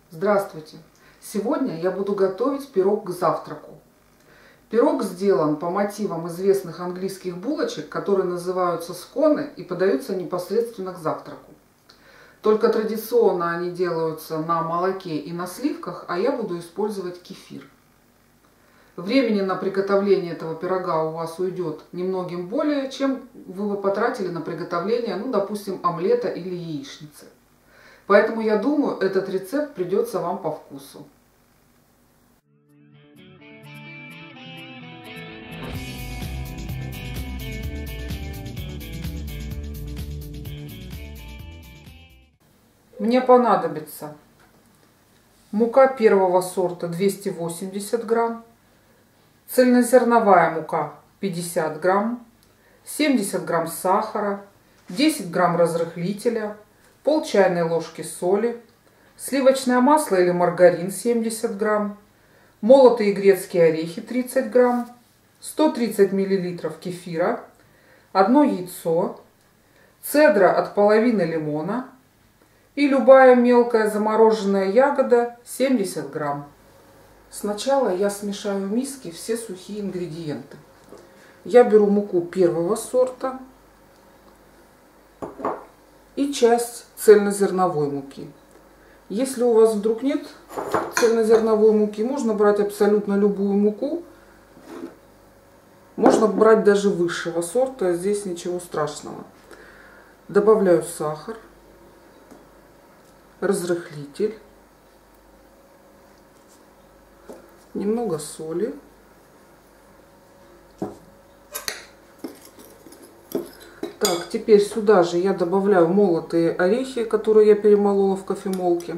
Здравствуйте! Сегодня я буду готовить пирог к завтраку. Пирог сделан по мотивам известных английских булочек, которые называются сконы и подаются непосредственно к завтраку. Только традиционно они делаются на молоке и на сливках, а я буду использовать кефир. Времени на приготовление этого пирога у вас уйдет немногим более, чем вы бы потратили на приготовление, допустим, омлета или яичницы. Поэтому я думаю, этот рецепт придется вам по вкусу. Мне понадобится мука первого сорта 280 грамм, цельнозерновая мука 50 грамм, 70 грамм сахара, 10 грамм разрыхлителя, пол чайной ложки соли, сливочное масло или маргарин 70 грамм, молотые грецкие орехи 30 грамм, 130 мл кефира, 1 яйцо, цедра от половины лимона и любая мелкая замороженная ягода 70 грамм. Сначала я смешаю в миске все сухие ингредиенты. Я беру муку первого сорта и часть цельнозерновой муки. Если у вас вдруг нет цельнозерновой муки, можно брать абсолютно любую муку. Можно брать даже высшего сорта, здесь ничего страшного. Добавляю сахар, разрыхлитель, немного соли. Так, теперь сюда же я добавляю молотые орехи, которые я перемолола в кофемолке.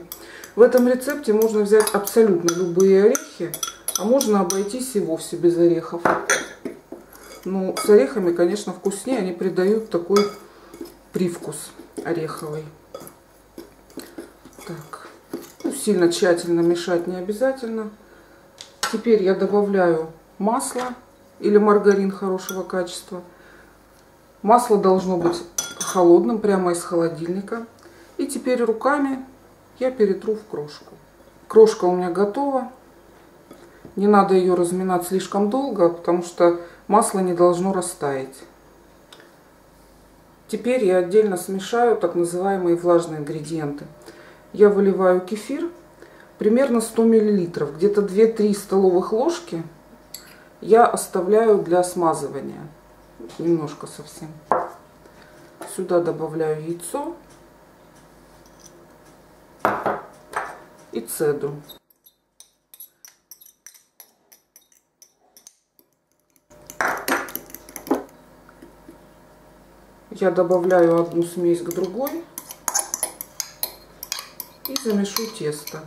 В этом рецепте можно взять абсолютно любые орехи, а можно обойтись и вовсе без орехов. Ну, с орехами, конечно, вкуснее, они придают такой привкус ореховый. Так, сильно тщательно мешать не обязательно. Теперь я добавляю масло или маргарин хорошего качества. Масло должно быть холодным, прямо из холодильника. И теперь руками я перетру в крошку. Крошка у меня готова. Не надо ее разминать слишком долго, потому что масло не должно растаять. Теперь я отдельно смешаю так называемые влажные ингредиенты. Я выливаю кефир, примерно 100 мл, где-то 2-3 столовых ложки я оставляю для смазывания. Немножко совсем. Сюда добавляю яйцо и цедру. Я добавляю одну смесь к другой и замешу тесто.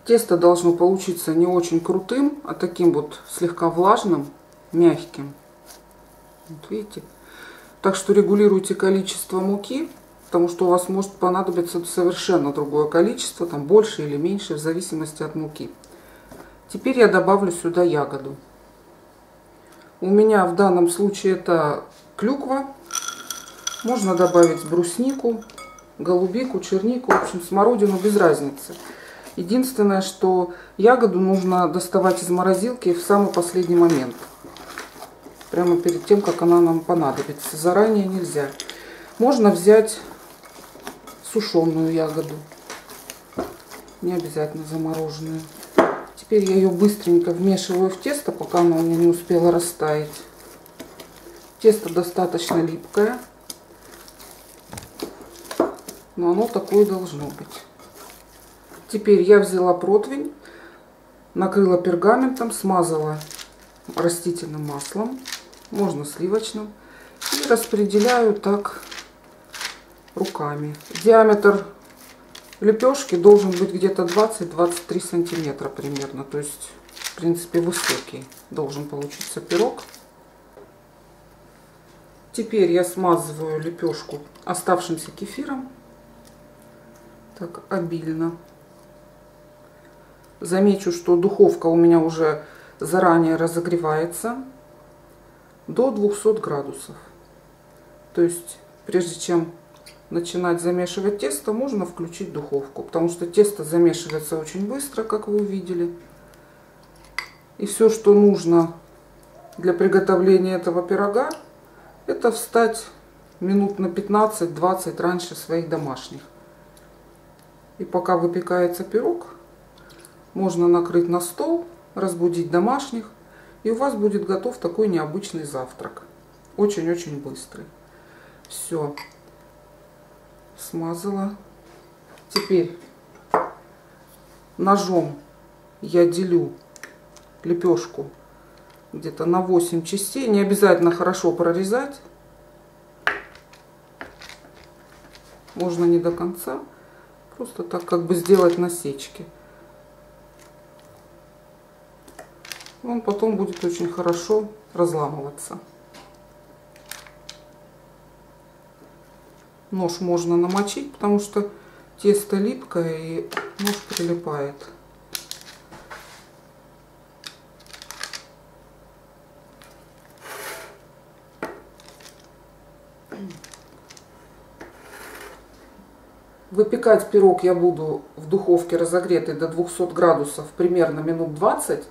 Тесто должно получиться не очень крутым, а таким вот слегка влажным, мягким. Вот видите? Так что регулируйте количество муки, потому что у вас может понадобиться совершенно другое количество, там больше или меньше, в зависимости от муки. Теперь я добавлю сюда ягоду. У меня в данном случае это клюква. Можно добавить бруснику, голубику, чернику, в общем, смородину, без разницы. Единственное, что ягоду нужно доставать из морозилки в самый последний момент. Прямо перед тем, как она нам понадобится. Заранее нельзя. Можно взять сушеную ягоду. Не обязательно замороженную. Теперь я ее быстренько вмешиваю в тесто, пока она у меня не успела растаять. Тесто достаточно липкое. Но оно такое должно быть. Теперь я взяла противень, накрыла пергаментом, смазала растительным маслом, можно сливочным, и распределяю так руками. Диаметр лепешки должен быть где-то 20-23 сантиметра примерно, то есть в принципе высокий должен получиться пирог. Теперь я смазываю лепешку оставшимся кефиром. Так, обильно. Замечу, что духовка у меня уже заранее разогревается до 200 градусов. То есть, прежде чем начинать замешивать тесто, можно включить духовку, потому что тесто замешивается очень быстро, как вы увидели. И все, что нужно для приготовления этого пирога, это встать минут на 15-20 раньше своих домашних. И пока выпекается пирог, можно накрыть на стол, разбудить домашних, и у вас будет готов такой необычный завтрак. Очень-очень быстрый. Все. Смазала. Теперь ножом я делю лепешку где-то на 8 частей. Не обязательно хорошо прорезать. Можно не до конца. Просто так как бы сделать насечки. Он потом будет очень хорошо разламываться. Нож можно намочить, потому что тесто липкое и нож прилипает. Выпекать пирог я буду в духовке разогретой до 200 градусов примерно минут 20.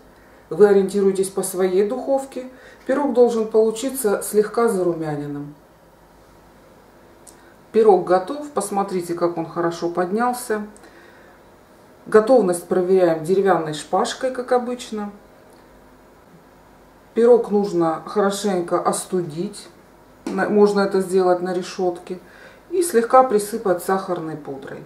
Вы ориентируйтесь по своей духовке. Пирог должен получиться слегка зарумяненным. Пирог готов. Посмотрите, как он хорошо поднялся. Готовность проверяем деревянной шпажкой, как обычно. Пирог нужно хорошенько остудить. Можно это сделать на решетке. И слегка присыпать сахарной пудрой.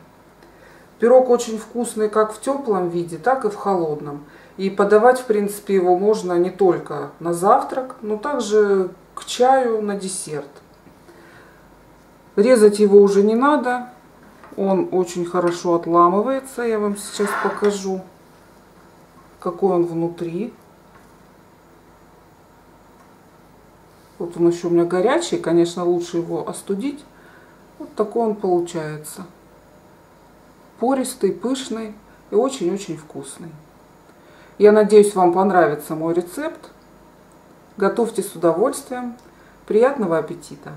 Пирог очень вкусный как в теплом виде, так и в холодном. И подавать, в принципе, его можно не только на завтрак, но также к чаю, на десерт. Резать его уже не надо. Он очень хорошо отламывается. Я вам сейчас покажу, какой он внутри. Вот он еще у меня горячий. Конечно, лучше его остудить. Вот такой он получается. Пористый, пышный и очень-очень вкусный. Я надеюсь, вам понравится мой рецепт. Готовьте с удовольствием. Приятного аппетита!